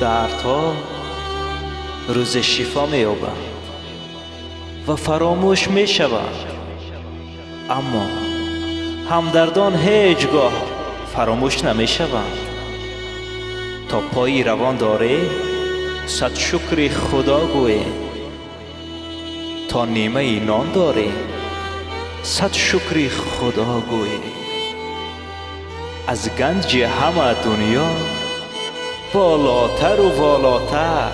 دردها روز شفا می‌یابند و فراموش می‌شوند، اما همدردان هیچگاه فراموش نمی‌شوند. تا پایی روان داری صد شکر خدا گوی، تا نیمه نان داری صد شکر خدا گوی. از گنج همه دنیا بالاتر و بالاتر،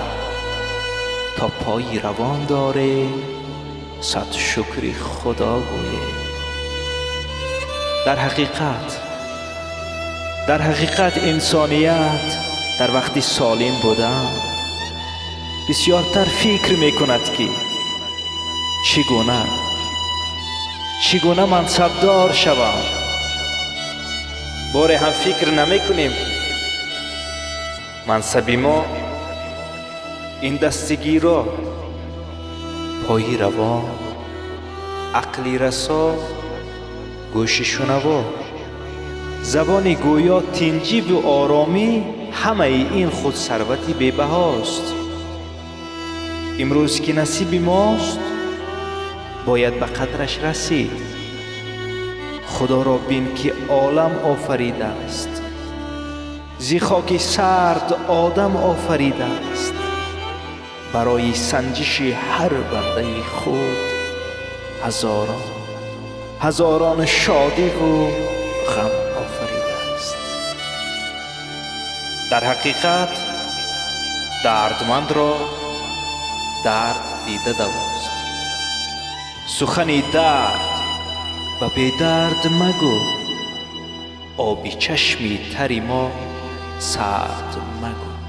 تا پایی روان داری صد شکر خدا گوی. در حقیقت انسانیت در وقتی سالم بودن بسیارتر فکر میکند که چگونه منصبدار شوم. باره هم فکر نمیکنیم منصب ما این دستگیرا، پایی روان، عقلی رسا، گوش شنوا، زبان گویا، تنجیب و آرامی، همه این خود ثروتی بی‌بهاست. امروز که نصیب ماست باید به قدرش رسید. خدا را بین که عالم آفریده است، زی خاک سرد آدم آفریده است. برای سنجش هر بنده خود هزاران شادی و غم آفریده است. در حقیقت دردمند را درد دیده دوست. سخنی درد و بی درد مگو، آبی چشمی تری ما سرد مگو.